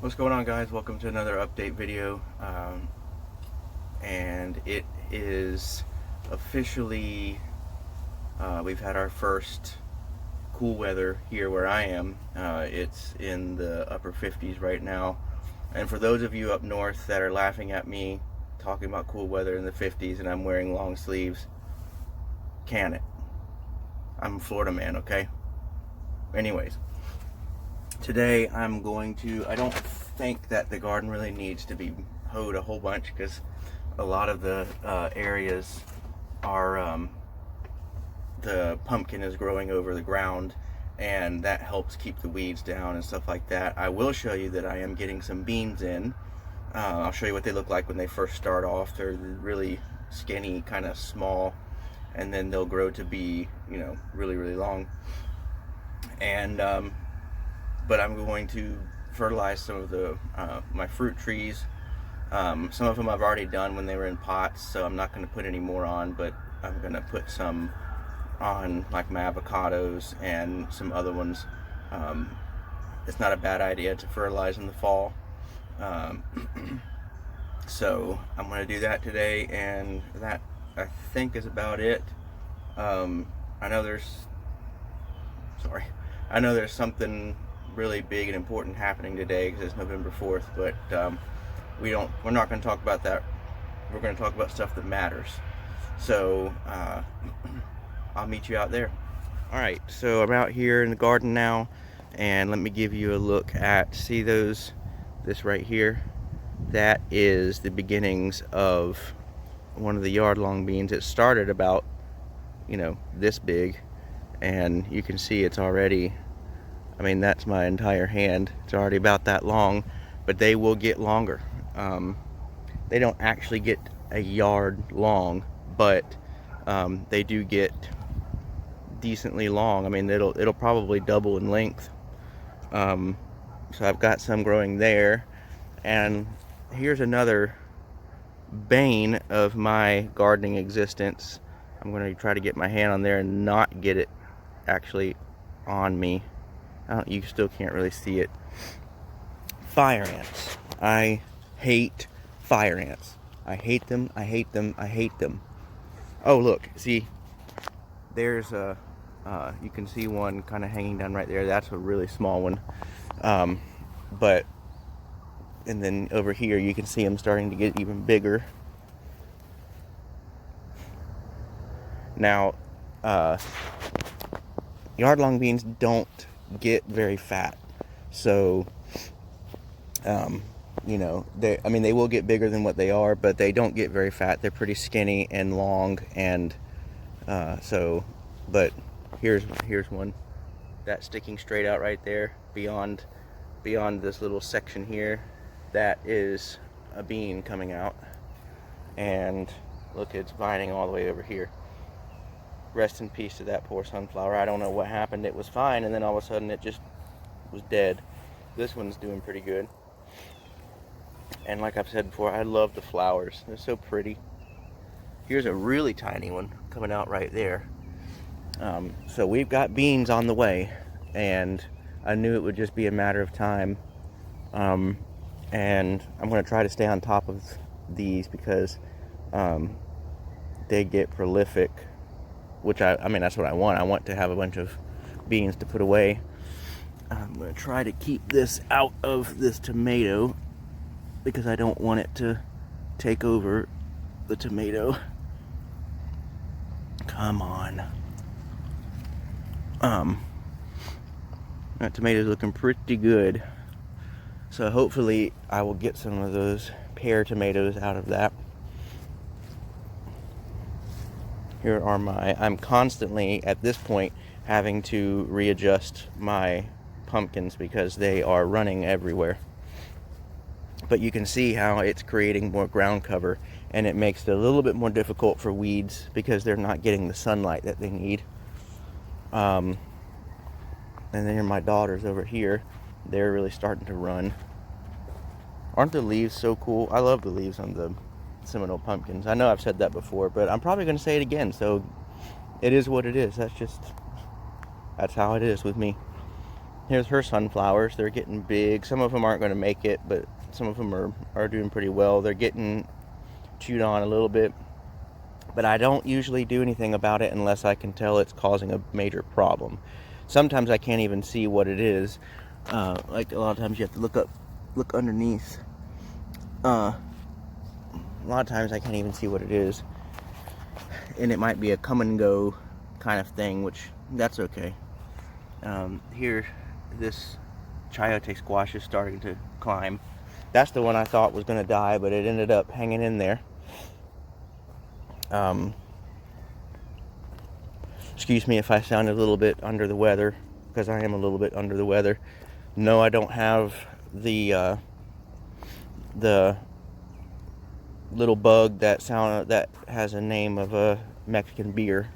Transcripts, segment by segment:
What's going on, guys? Welcome to another update video. And it is officially, we've had our first cool weather here where I am. It's in the upper 50s right now. And for those of you up north that are laughing at me talking about cool weather in the 50s and I'm wearing long sleeves, can it? I'm a Florida man, okay? Anyways, today I'm going to, I don't think that the garden really needs to be hoed a whole bunch because a lot of the areas are, the pumpkin is growing over the ground and that helps keep the weeds down and stuff like that. I will show you that I am getting some beans in. I'll show you what they look like when they first start off. They're really skinny, kind of small, and then they'll grow to be, really, really long. And but I'm going to fertilize some of the my fruit trees. Some of them I've already done when they were in pots, so I'm not going to put any more on, but I'm going to put some on, like my avocados and some other ones. It's not a bad idea to fertilize in the fall. So I'm going to do that today, and that I think is about it. I know there's something really big and important happening today because it's November 4th, but we're not going to talk about that. We're going to talk about stuff that matters. So I'll meet you out there. All right, so I'm out here in the garden now, and let me give you a look at, see this right here? That is the beginnings of one of the yard long beans. It started about, this big, and you can see it's already, that's my entire hand. It's already about that long, but they will get longer. They don't actually get a yard long, but they do get decently long. It'll probably double in length. So I've got some growing there, and here's another bane of my gardening existence. I'm going to try to get my hand on there and not get it actually on me. You still can't really see it. Fire ants. I hate fire ants. I hate them, I hate them, I hate them. Oh, look, see, there's you can see one kind of hanging down right there. That's a really small one. And then over here you can see them starting to get even bigger. Now, yard long beans don't get very fat, so they will get bigger than what they are, but they don't get very fat. They're pretty skinny and long, and but here's one that's sticking straight out right there beyond this little section here. That is a bean coming out, and look, it's vining all the way over here. Rest in peace to that poor sunflower. I don't know what happened. It was fine, and then all of a sudden it just was dead. This one's doing pretty good. And like I've said before, I love the flowers. They're so pretty. Here's a really tiny one coming out right there. So we've got beans on the way, and I knew it would just be a matter of time. And I'm going to try to stay on top of these because they get prolific, which that's what I want. I want to have a bunch of beans to put away. I'm going to try to keep this out of this tomato because I don't want it to take over the tomato. Come on. That tomato's looking pretty good. So hopefully I will get some of those pear tomatoes out of that. Here are I'm constantly at this point having to readjust my pumpkins because they are running everywhere. But you can see how it's creating more ground cover, and it makes it a little bit more difficult for weeds because they're not getting the sunlight that they need. And then my daughters over here, they're really starting to run. Aren't the leaves so cool? I love the leaves on the Seminole pumpkins. I know I've said that before, but I'm probably going to say it again. So it is what it is. That's how it is with me. Here's her sunflowers. They're getting big. Some of them aren't going to make it, but some of them are doing pretty well. They're getting chewed on a little bit, but I don't usually do anything about it unless I can tell it's causing a major problem. Sometimes I can't even see what it is. Like a lot of times you have to look underneath. A lot of times I can't even see what it is, and it might be a come and go kind of thing, which that's okay. Here, this chayote squash is starting to climb. That's the one I thought was going to die, but it ended up hanging in there. Excuse me if I sounded a little bit under the weather, because I am a little bit under the weather. No, I don't have the little bug that has a name of a Mexican beer.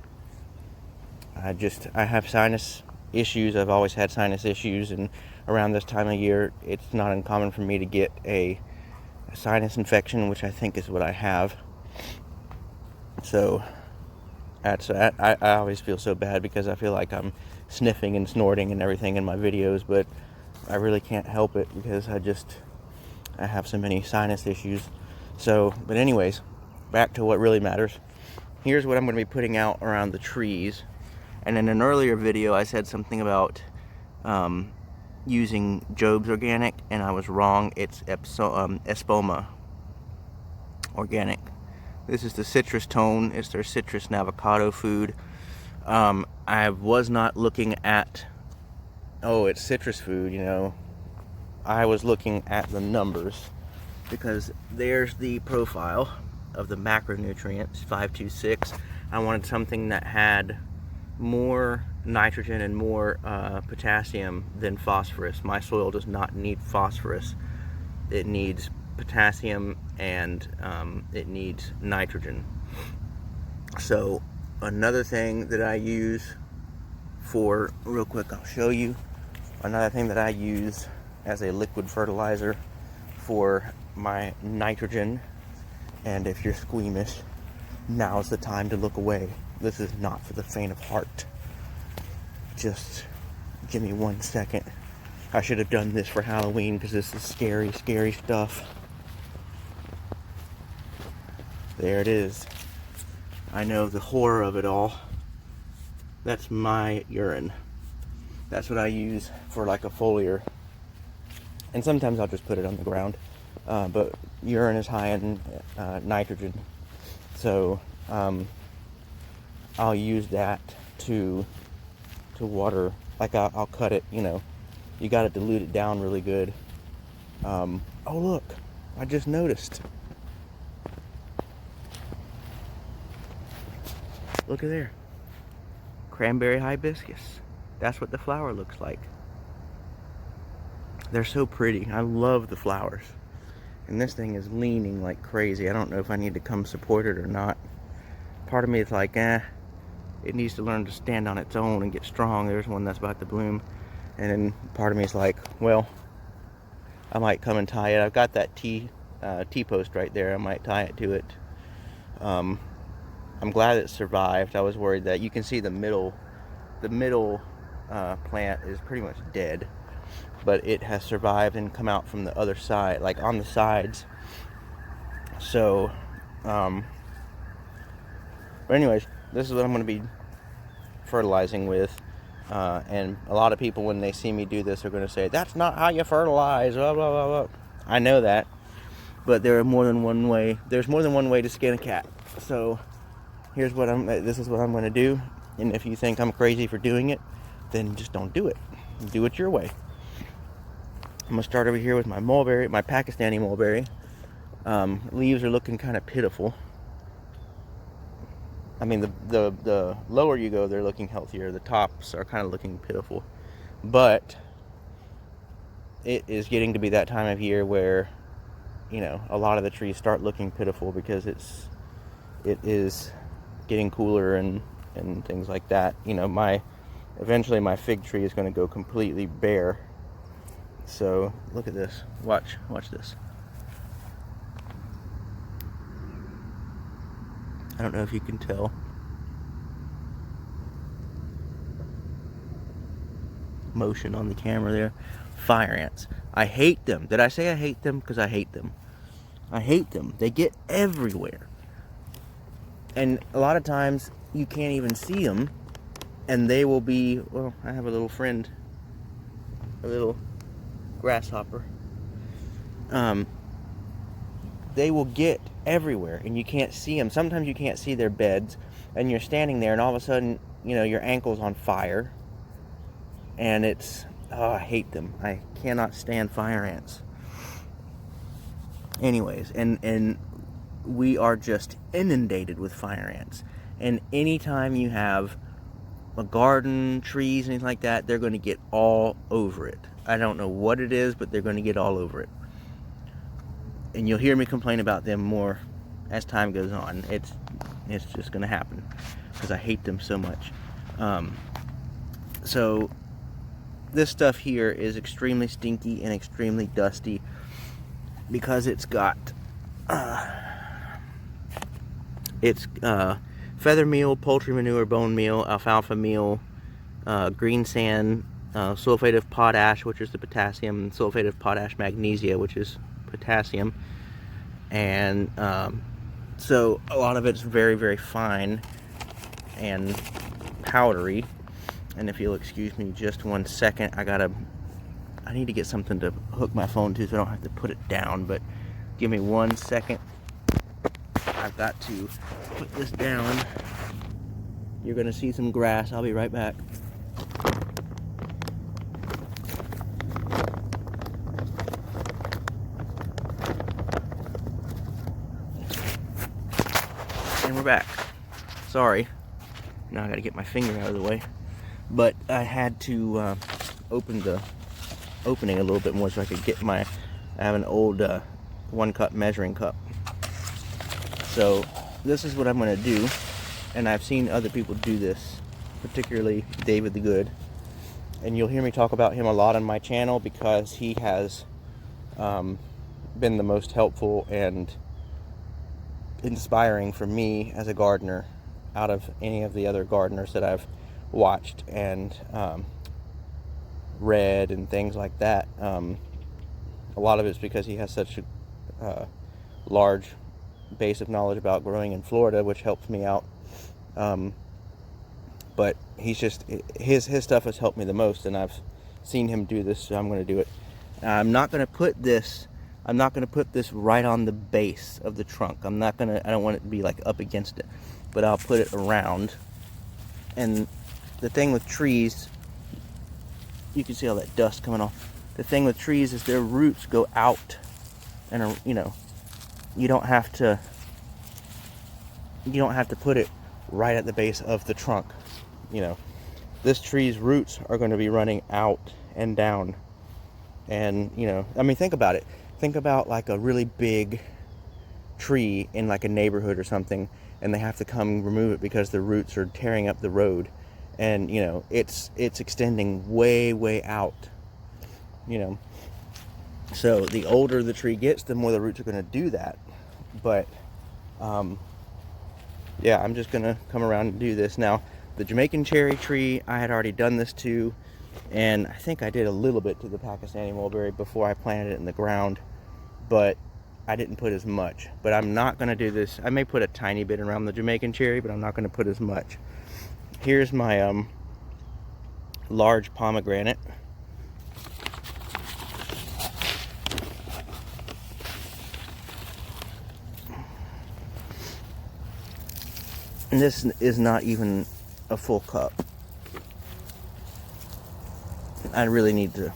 I have sinus issues. I've always had sinus issues, and around this time of year, it's not uncommon for me to get a sinus infection, which I think is what I have. So I always feel so bad because I feel like I'm sniffing and snorting and everything in my videos, but I really can't help it because I have so many sinus issues. So, but anyways, back to what really matters. Here's what I'm going to be putting out around the trees. And in an earlier video, I said something about using Job's Organic, and I was wrong. It's Espoma Organic. This is the citrus tone. It's their citrus and avocado food. I was not looking at, oh, it's citrus food, you know. I was looking at the numbers, because there's the profile of the macronutrients, 526. I wanted something that had more nitrogen and more potassium than phosphorus. My soil does not need phosphorus. It needs potassium and it needs nitrogen. So another thing that I use for, real quick, I'll show you. Another thing that I use as a liquid fertilizer for my nitrogen, and if you're squeamish, now's the time to look away. This is not for the faint of heart. Just give me 1 second. I should have done this for Halloween because this is scary, scary stuff. There it is. I know the horror of it all. That's my urine. That's what I use for like a foliar. And sometimes I'll just put it on the ground. But urine is high in nitrogen. So I'll use that to water. Like I'll cut it, you know. You got to dilute it down really good. Oh look, I just noticed. Look at there. Cranberry hibiscus. That's what the flower looks like. They're so pretty. I love the flowers. And this thing is leaning like crazy. I don't know if I need to come support it or not. Part of me is like, it needs to learn to stand on its own and get strong. There's one that's about to bloom. And then part of me is like, well, I might come and tie it. I've got that T-post right there. I might tie it to it. I'm glad it survived. I was worried that you can see the middle plant is pretty much dead, but it has survived and come out from the other side, like on the sides. So, but anyways, this is what I'm going to be fertilizing with. And a lot of people, when they see me do this, are going to say, that's not how you fertilize, blah, blah, blah, blah. I know that, but there's more than one way to skin a cat. So this is what I'm going to do. And if you think I'm crazy for doing it, then just don't do it. Do it your way. I'm going to start over here with my mulberry, my Pakistani mulberry. Leaves are looking kind of pitiful. I mean, the lower you go, they're looking healthier. The tops are kind of looking pitiful. But it is getting to be that time of year where, you know, a lot of the trees start looking pitiful because it is getting cooler and things like that. You know, eventually my fig tree is going to go completely bare. So look at this. Watch this. I don't know if you can tell. motion on the camera there. Fire ants. I hate them. Did I say I hate them? Because I hate them. I hate them. They get everywhere. And a lot of times you can't even see them. And they will be, well, I have a little friend, a little grasshopper. They will get everywhere and you can't see them. Sometimes you can't see their beds and you're standing there and all of a sudden, you know, your ankle's on fire. And it's, oh, I hate them. I cannot stand fire ants. Anyways, and we are just inundated with fire ants. And anytime you have a garden, trees, anything like that, they're going to get all over it. I don't know what it is, but they're going to get all over it. And you'll hear me complain about them more as time goes on. It's just going to happen because I hate them so much. So this stuff here is extremely stinky and extremely dusty because it's got feather meal, poultry manure, bone meal, alfalfa meal, green sand, sulfate of potash, which is the potassium, sulfate of potash magnesia, which is potassium, and so a lot of it's very, very fine and powdery. And if you'll excuse me just 1 second, I need to get something to hook my phone to so I don't have to put it down, but give me 1 second. I've got to put this down. You're gonna see some grass. I'll be right back. And we're back. Sorry. Now I gotta get my finger out of the way. But I had to open the opening a little bit more so I could get I have an old 1 cup measuring cup. So this is what I'm going to do, and I've seen other people do this, particularly David the Good, and you'll hear me talk about him a lot on my channel because he has been the most helpful and inspiring for me as a gardener out of any of the other gardeners that I've watched and read and things like that. A lot of it's because he has such a large base of knowledge about growing in Florida, which helps me out. But he's just, his stuff has helped me the most, and I've seen him do this, so I'm going to do it. I'm not going to put this right on the base of the trunk. I don't want it to be like up against it, but I'll put it around. And the thing with trees, you can see all that dust coming off. The thing with trees is their roots go out, and you know, you don't have to put it right at the base of the trunk. You know, this tree's roots are going to be running out and down. And, you know, I mean, think about it. Think about like a really big tree in like a neighborhood or something, and they have to come remove it because the roots are tearing up the road. And, you know, it's extending way out, you know. So the older the tree gets, the more the roots are going to do that. But, yeah, I'm just going to come around and do this. Now, the Jamaican cherry tree, I had already done this to, and I think I did a little bit to the Pakistani mulberry before I planted it in the ground, but I didn't put as much. But I'm not going to do this. I may put a tiny bit around the Jamaican cherry, but I'm not going to put as much. Here's my large pomegranate. And this is not even a full cup. I really need to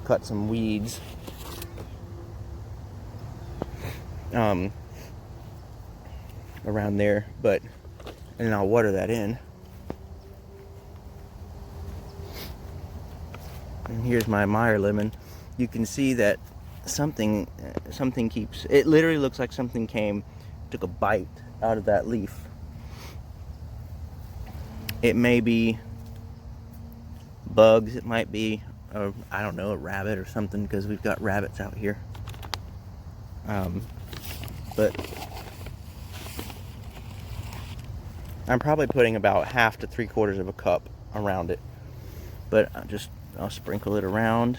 cut some weeds. Around there, and I'll water that in. And here's my Meyer lemon. You can see that something keeps, it literally looks like something took a bite out of that leaf. It may be bugs, it might be, I don't know, a rabbit or something, because we've got rabbits out here. But I'm probably putting about 1/2 to 3/4 of a cup around it, but I'll sprinkle it around.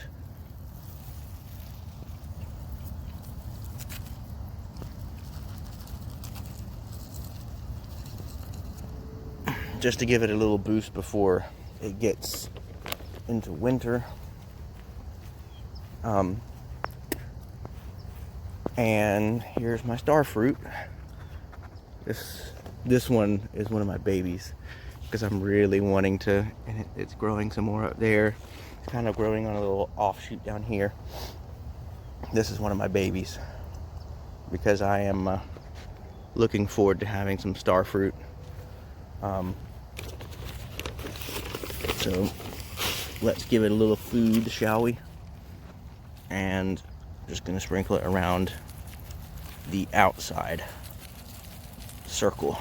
Just to give it a little boost before it gets into winter. And here's my star fruit. This one is one of my babies because I'm really wanting to, and it's growing some more up there. It's kind of growing on a little offshoot down here. This is one of my babies because I am looking forward to having some star fruit. So let's give it a little food, shall we? And I'm just going to sprinkle it around the outside circle.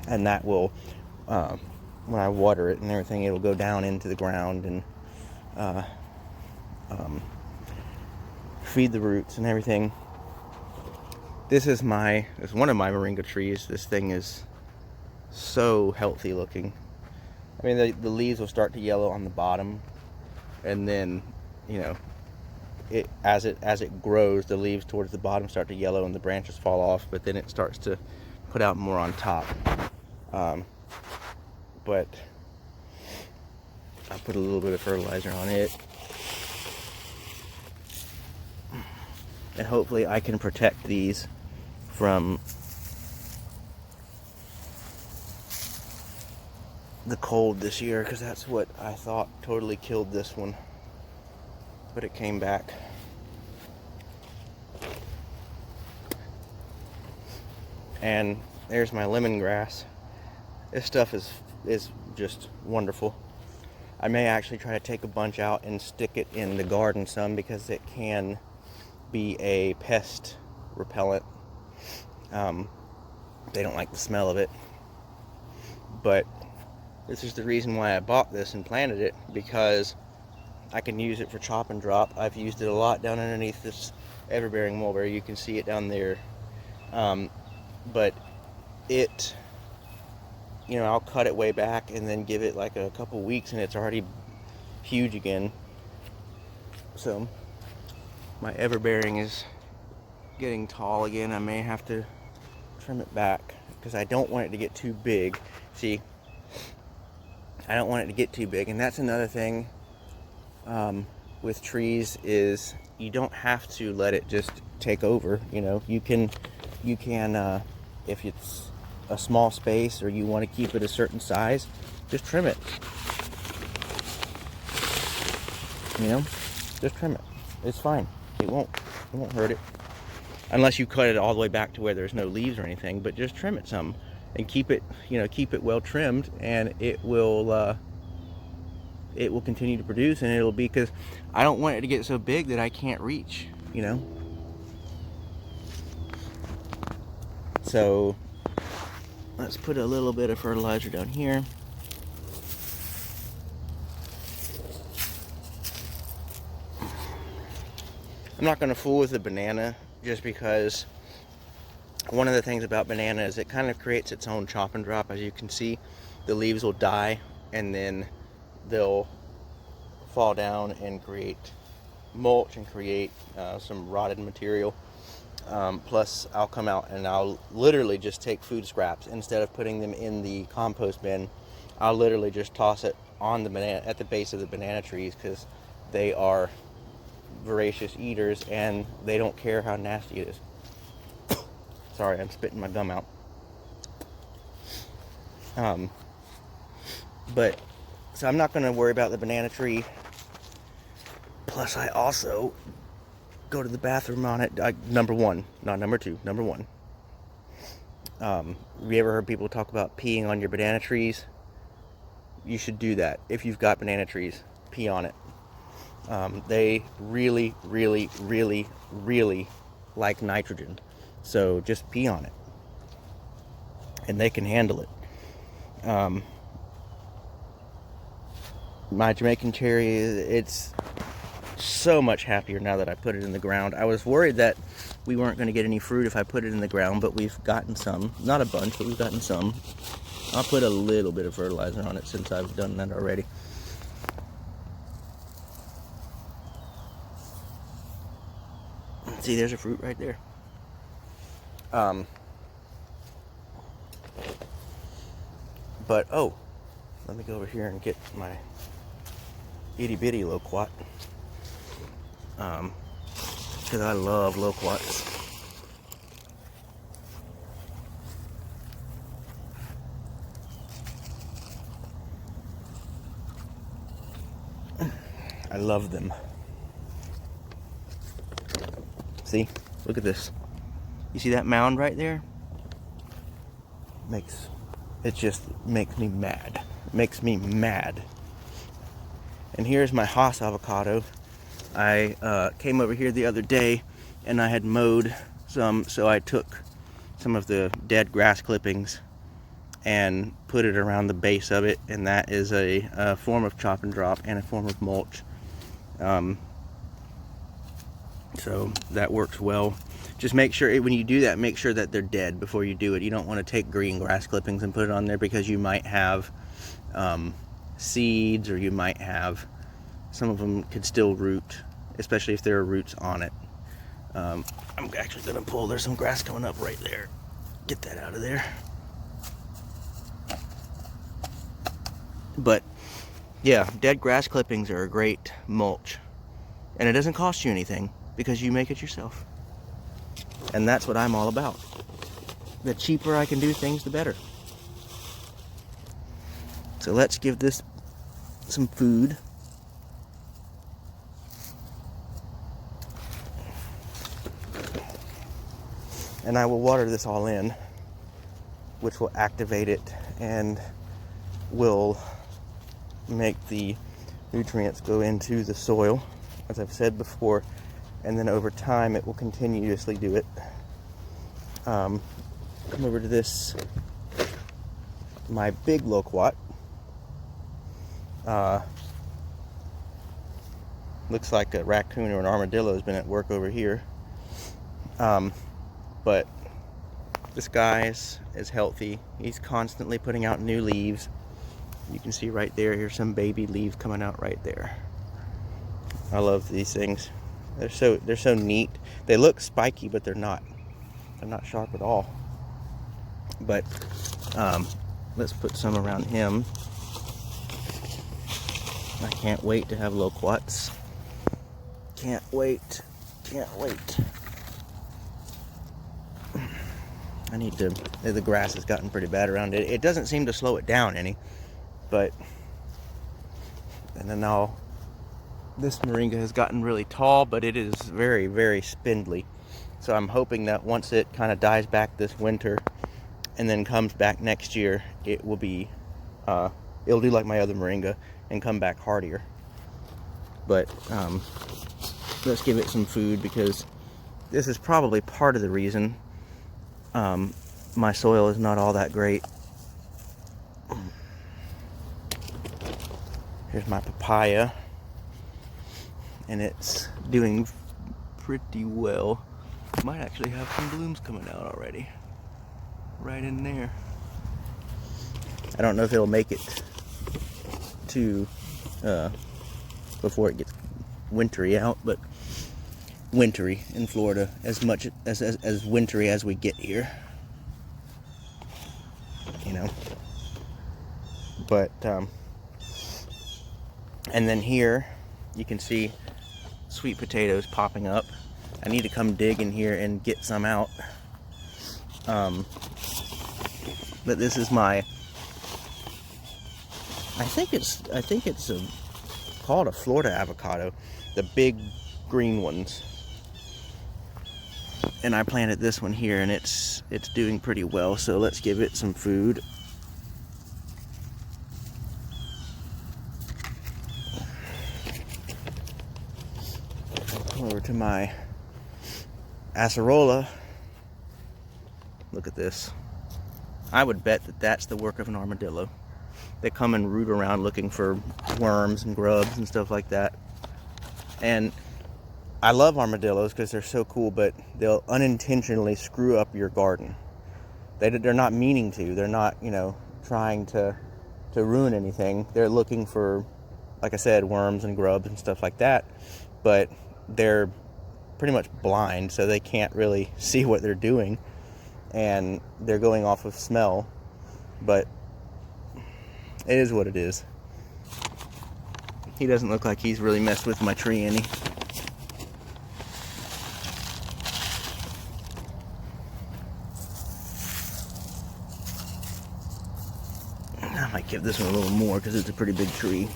And that will, when I water it and everything, it'll go down into the ground and feed the roots and everything. This is one of my moringa trees. This thing is so healthy looking. I mean, the leaves will start to yellow on the bottom, and then, as it grows, the leaves towards the bottom start to yellow and the branches fall off, but then it starts to put out more on top. But I'll put a little bit of fertilizer on it, and hopefully I can protect these from the cold this year, because that's what I thought totally killed this one, but it came back. And there's my lemongrass. This stuff is just wonderful. I may actually try to take a bunch out and stick it in the garden some, because it can be a pest repellent. They don't like the smell of it. But this is the reason why I bought this and planted it, because I can use it for chop and drop. I've used it a lot down underneath this everbearing mulberry. You can see it down there. But it, I'll cut it way back and then give it like a couple weeks and it's already huge again. So my everbearing is getting tall again. I may have to trim it back because I don't want it to get too big. See, I don't want it to get too big. And that's another thing with trees, is you don't have to let it just take over. You can if it's a small space or you want to keep it a certain size, just trim it. Just trim it. It's fine. It won't hurt it. Unless you cut it all the way back to where there's no leaves or anything, but just trim it some and keep it well trimmed, and it will continue to produce, and it'll be, because I don't want it to get so big that I can't reach, So let's put a little bit of fertilizer down here. I'm not going to fool with the banana, just because one of the things about banana is it kind of creates its own chop and drop. As you can see, the leaves will die and then they'll fall down and create mulch and create some rotted material. Plus I'll come out and I'll literally just take food scraps. Instead of putting them in the compost bin, I'll literally just toss it on the banana, at the base of the banana trees, because they are voracious eaters and they don't care how nasty it is. Sorry, I'm spitting my gum out. But so I'm not going to worry about the banana tree. Plus I also go to the bathroom on it. Number one, not number two, number one. Have you ever heard people talk about peeing on your banana trees? You should do that. If you've got banana trees, pee on it. They really, really, really, really like nitrogen. So just pee on it. And they can handle it. My Jamaican cherry, it's so much happier now that I put it in the ground. I was worried that we weren't going to get any fruit if I put it in the ground, but we've gotten some. Not a bunch, but we've gotten some. I'll put a little bit of fertilizer on it since I've done that already. See, there's a fruit right there. But, oh, let me go over here and get my itty bitty loquat. Because I love loquats. I love them. See? Look at this. You see that mound right there? It just makes me mad. It makes me mad. And here's my Haas avocado. I came over here the other day and I had mowed some, so I took some of the dead grass clippings and put it around the base of it, and that is a form of chop and drop and a form of mulch. So that works well. Just make sure, when you do that, make sure that they're dead before you do it. You don't want to take green grass clippings and put it on there, because you might have seeds, or you might have, some of them could still root, especially if there are roots on it. I'm actually going to pull, there's some grass coming up right there. Get that out of there. But yeah, dead grass clippings are a great mulch. And it doesn't cost you anything, because you make it yourself. And that's what I'm all about. The cheaper I can do things, the better. So let's give this some food. And I will water this all in, which will activate it and will make the nutrients go into the soil, as I've said before. And then over time it will continuously do it. Come over to this, my big loquat. Looks like a raccoon or an armadillo has been at work over here. But this guy is healthy. He's constantly putting out new leaves. You can see right there, here's some baby leaves coming out right there. I love these things. They're so neat. They look spiky, but they're not. They're not sharp at all. But let's put some around him. I can't wait to have loquats. Can't wait. Can't wait. I need to, the grass has gotten pretty bad around it. It doesn't seem to slow it down any, but, and then now, this moringa has gotten really tall, but it is very, very spindly. So I'm hoping that once it kind of dies back this winter and then comes back next year, it will be, it'll do like my other moringa and come back hardier. But let's give it some food, because this is probably part of the reason my soil is not all that great. Here's my papaya, and it's doing pretty well. Might actually have some blooms coming out already, right in there. I don't know if it'll make it to before it gets wintry out, but wintry in Florida, as much as wintry as we get here, you know. But and then here you can see sweet potatoes popping up. I need to come dig in here and get some out. But this is my, I think it's called a Florida avocado, the big green ones. And I planted this one here, and it's doing pretty well. So let's give it some food. Come over to my acerola. Look at this. I would bet that that's the work of an armadillo. They come and root around looking for worms and grubs and stuff like that. And I love armadillos because they're so cool, but they'll unintentionally screw up your garden. They're not meaning to. They're not, trying to ruin anything. They're looking for, like I said, worms and grubs and stuff like that. But they're pretty much blind, so they can't really see what they're doing. And they're going off of smell. But it is what it is. He doesn't look like he's really messed with my tree any. I might give this one a little more because it's a pretty big tree.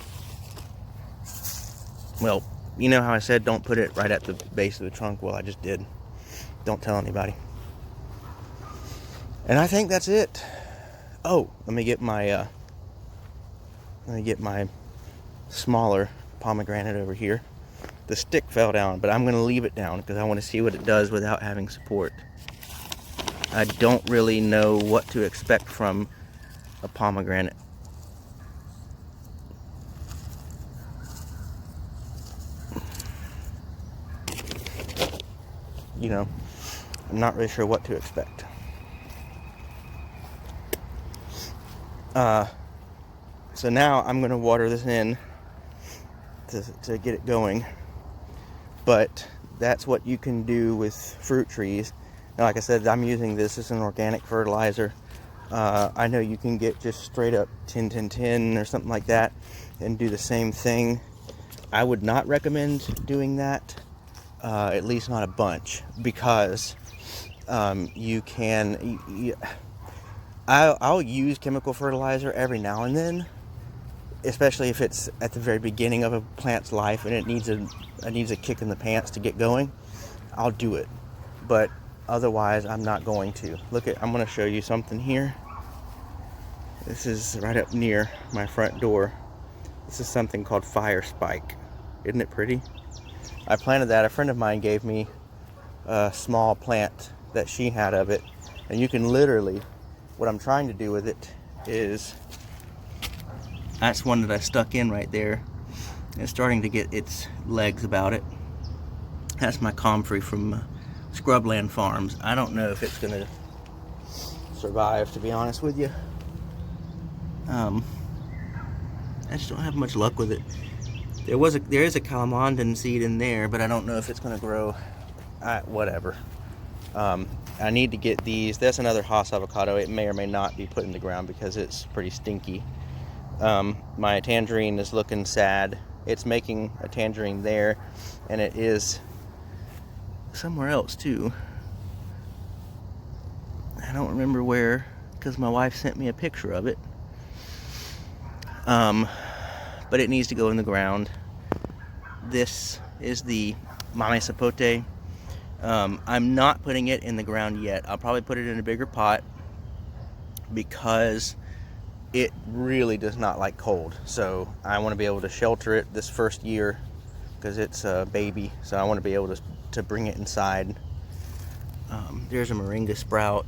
Well, you know how I said don't put it right at the base of the trunk? Well, I just did. Don't tell anybody. And I think that's it. Oh, let me get my smaller pomegranate over here. The stick fell down, but I'm going to leave it down because I want to see what it does without having support. I don't really know what to expect from a pomegranate. I'm not really sure what to expect. So now I'm going to water this in to get it going. But that's what you can do with fruit trees. Now, like I said, I'm using this as an organic fertilizer. I know you can get just straight up 10-10-10 or something like that and do the same thing. I would not recommend doing that, at least not a bunch, because you can... I'll use chemical fertilizer every now and then, especially if it's at the very beginning of a plant's life and it needs a kick in the pants to get going. I'll do it, but otherwise I'm not going to. I'm going to show you something here. This is right up near my front door. This is something called fire spike. Isn't it pretty? I planted that. A friend of mine gave me a small plant that she had of it, and you can literally... What I'm trying to do with it is, that's one that I stuck in right there. It's starting to get its legs about it. That's my comfrey from Scrubland Farms. I don't know if it's going to survive, to be honest with you. I just don't have much luck with it. There is a calamondin seed in there, but I don't know if it's going to grow. Whatever. I need to get these. That's another Hass avocado. It may or may not be put in the ground because it's pretty stinky. My tangerine is looking sad. It's making a tangerine there, and it is somewhere else too. I don't remember where, because my wife sent me a picture of it. But it needs to go in the ground. This is the Mame Sapote. I'm not putting it in the ground yet. I'll probably put it in a bigger pot because it really does not like cold. So I want to be able to shelter it this first year because it's a baby. So I want to be able to bring it inside. There's a moringa sprout.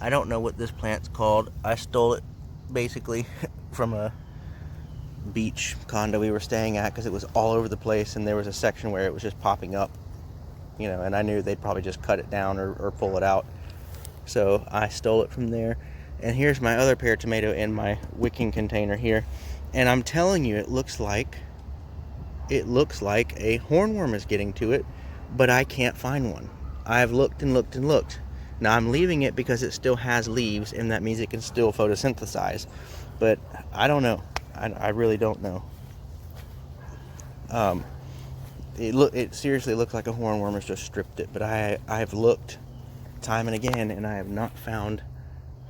I don't know what this plant's called. I stole it basically from a beach condo we were staying at because it was all over the place, and there was a section where it was just popping up. And I knew they'd probably just cut it down or pull it out. So I stole it from there. And here's my other pear tomato in my wicking container here. And I'm telling you, it looks like a hornworm is getting to it, but I can't find one. I've looked and looked and looked. Now I'm leaving it because it still has leaves, and that means it can still photosynthesize. But I don't know. I really don't know. It seriously looks like a hornworm has just stripped it, but I've looked time and again, and I have not found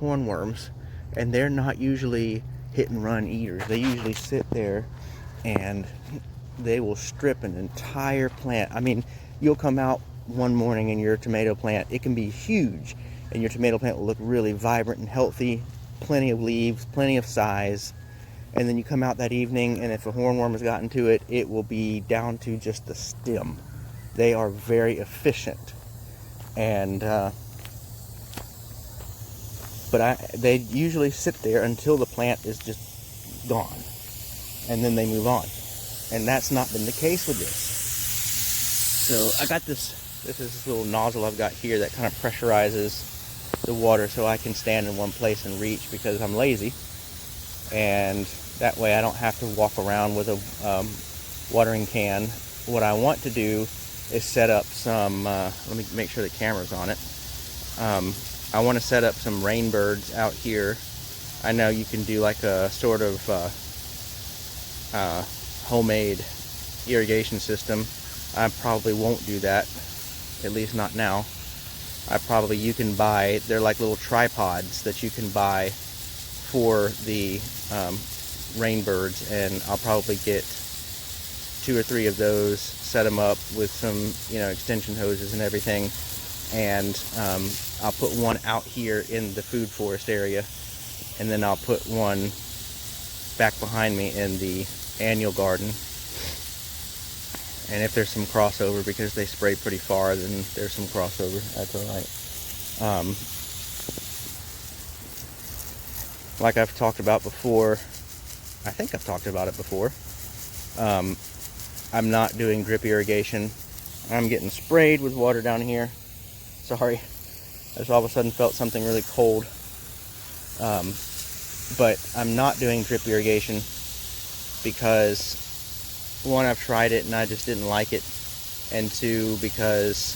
hornworms, and they're not usually hit and run eaters. They usually sit there and they will strip an entire plant. I mean, you'll come out one morning and your tomato plant, it can be huge, and your tomato plant will look really vibrant and healthy, plenty of leaves, plenty of size. And then you come out that evening, and if a hornworm has gotten to it, it will be down to just the stem. They are very efficient. And, they usually sit there until the plant is just gone. And then they move on. And that's not been the case with this. So I got this is this little nozzle I've got here that kind of pressurizes the water so I can stand in one place and reach, because I'm lazy, and that way I don't have to walk around with a watering can. What I want to do is set up some, let me make sure the camera's on it. I want to set up some rain birds out here. I know you can do like a sort of homemade irrigation system. I probably won't do that, at least not now. You can buy, they're like little tripods that you can buy for the rain birds, and I'll probably get 2 or 3 of those, set them up with some, extension hoses and everything, and I'll put one out here in the food forest area, and then I'll put one back behind me in the annual garden. And if there's some crossover, because they spray pretty far, then there's some crossover. That's alright. Like I've talked about before, I think I've talked about it before, I'm not doing drip irrigation. I'm getting sprayed with water down here. Sorry. I just all of a sudden felt something really cold. But I'm not doing drip irrigation because, 1, I've tried it and I just didn't like it, and 2, because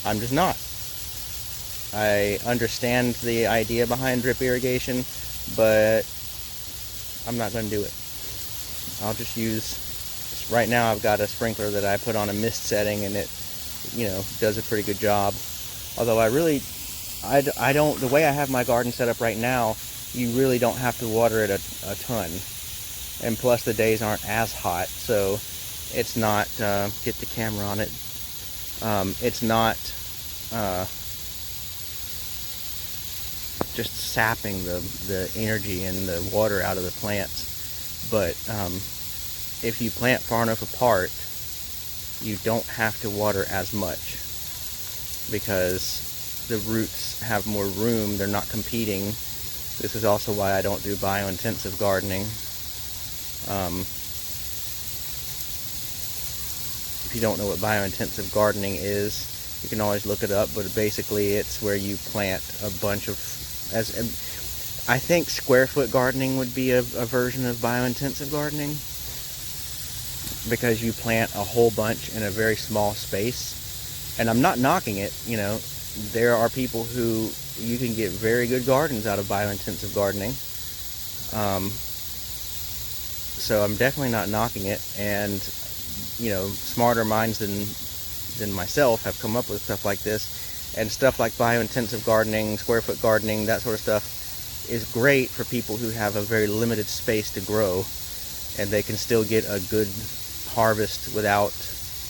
I'm just not. I understand the idea behind drip irrigation, but I'm not going to do it. I'll just use, right now I've got a sprinkler that I put on a mist setting, and it, does a pretty good job. Although I don't, the way I have my garden set up right now, you really don't have to water it a ton. And plus the days aren't as hot, so it's not, get the camera on it, it's not just sapping the energy and the water out of the plants. But if you plant far enough apart, you don't have to water as much, because the roots have more room, they're not competing. This is also why I don't do biointensive gardening. If you don't know what biointensive gardening is, you can always look it up, but basically it's where you plant a bunch of, I think square foot gardening would be a version of biointensive gardening, because you plant a whole bunch in a very small space. And I'm not knocking it, there are people who, you can get very good gardens out of biointensive gardening. So I'm definitely not knocking it, and smarter minds than myself have come up with stuff like this, and stuff like biointensive gardening, square foot gardening, that sort of stuff is great for people who have a very limited space to grow, and they can still get a good harvest without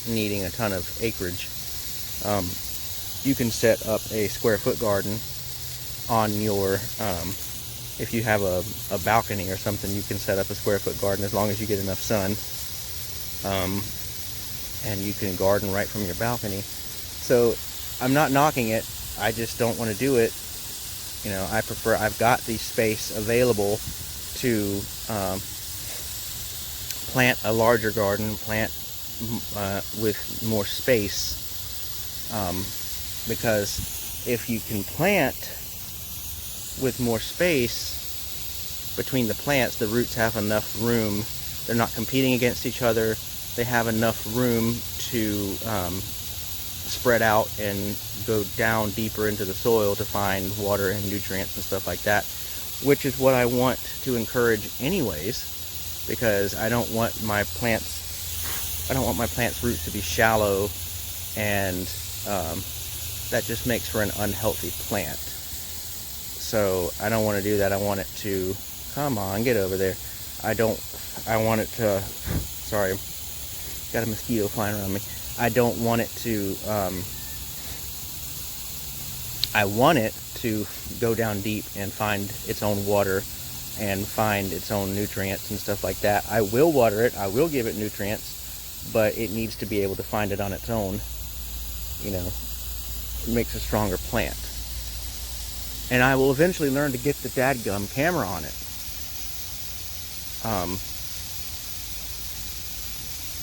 needing a ton of acreage. You can set up a square foot garden on your, if you have a balcony or something, you can set up a square foot garden as long as you get enough sun. And you can garden right from your balcony. So I'm not knocking it, I just don't want to do it. I've got the space available to plant a larger garden, plant with more space, because if you can plant with more space between the plants, the roots have enough room, they're not competing against each other, they have enough room to spread out and go down deeper into the soil to find water and nutrients and stuff like that, which is what I want to encourage anyways, because I don't want my plants roots to be shallow, and that just makes for an unhealthy plant. So I don't want to do that. I want it to, come on, get over there. I want it to, sorry, got a mosquito flying around me. I don't want it to, I want it to go down deep and find its own water and find its own nutrients and stuff like that. I will water it, I will give it nutrients, but it needs to be able to find it on its own. It makes a stronger plant. And I will eventually learn to get the dadgum camera on it.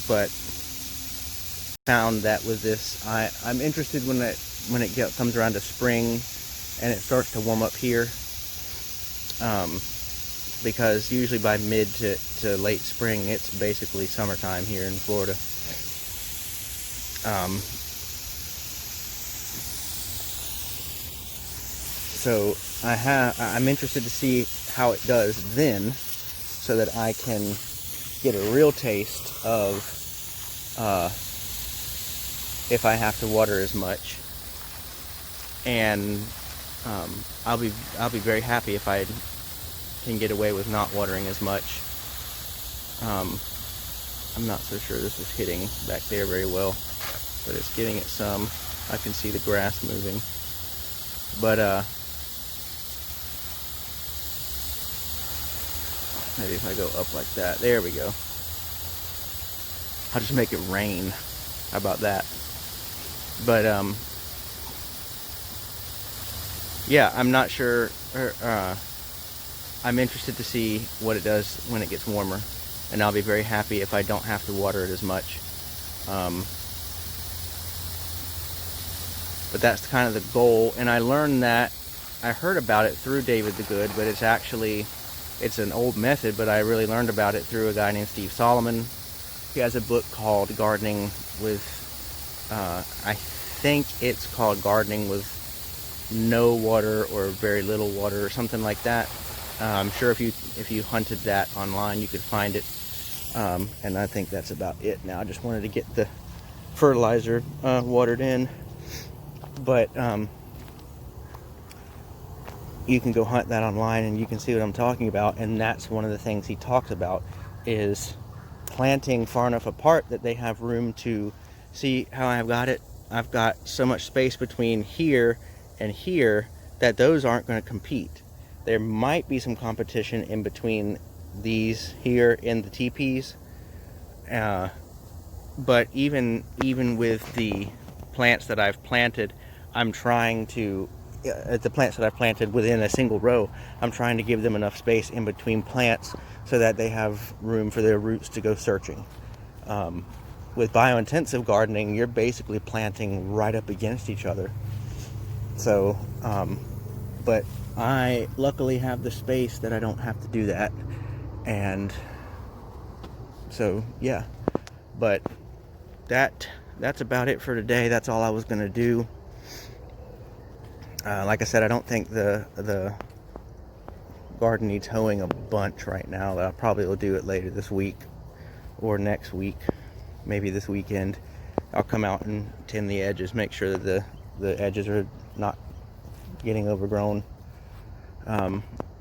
But found that with this, I'm interested when it comes around to spring and it starts to warm up here, because usually by mid to late spring it's basically summertime here in Florida. So I'm interested to see how it does then, so that I can get a real taste of if I have to water as much, and I'll be very happy if I can get away with not watering as much. I'm not so sure this is hitting back there very well, but it's getting it some. I can see the grass moving, but maybe if I go up like that, there we go. I'll just make it rain. How about that? But yeah, I'm not sure. I'm interested to see what it does when it gets warmer, and I'll be very happy if I don't have to water it as much. But that's kind of the goal, and I learned that, I heard about it through David the Good, but it's an old method, but I really learned about it through a guy named Steve Solomon. He has a book called Gardening with, I think it's called Gardening with No Water or Very Little Water or something like that. I'm sure if you hunted that online, you could find it. And I think that's about it now. I just wanted to get the fertilizer watered in. But you can go hunt that online and you can see what I'm talking about. And that's one of the things he talks about, is planting far enough apart that they have room to see how I've got it. I've got so much space between here and here that those aren't going to compete. There might be some competition in between these here in the teepees, but even with the plants that I've planted, I'm trying to, the plants that I've planted within a single row, I'm trying to give them enough space in between plants so that they have room for their roots to go searching. With biointensive gardening, you're basically planting right up against each other. So, but I luckily have the space that I don't have to do that. And so, yeah. But that's about it for today. That's all I was going to do. Like I said, I don't think the garden needs hoeing a bunch right now. I probably will do it later this week or next week, maybe this weekend. I'll come out and tend the edges, make sure that the edges are not getting overgrown.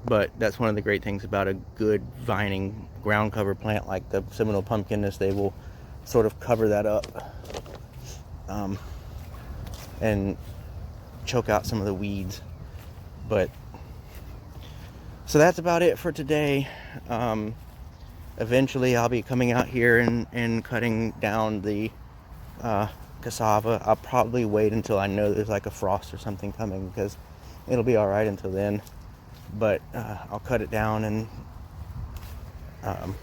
But that's one of the great things about a good vining ground cover plant like the Seminole pumpkin, is they will sort of cover that up and choke out some of the weeds. But so that's about it for today. Eventually I'll be coming out here and cutting down the cassava. I'll probably wait until I know there's like a frost or something coming, because it'll be alright until then. But I'll cut it down, and I'm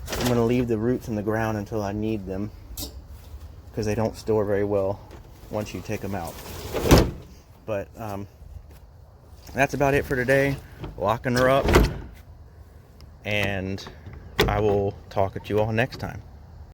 going to leave the roots in the ground until I need them, because they don't store very well once you take them out. But that's about it for today. Locking her up, and I will talk at you all next time.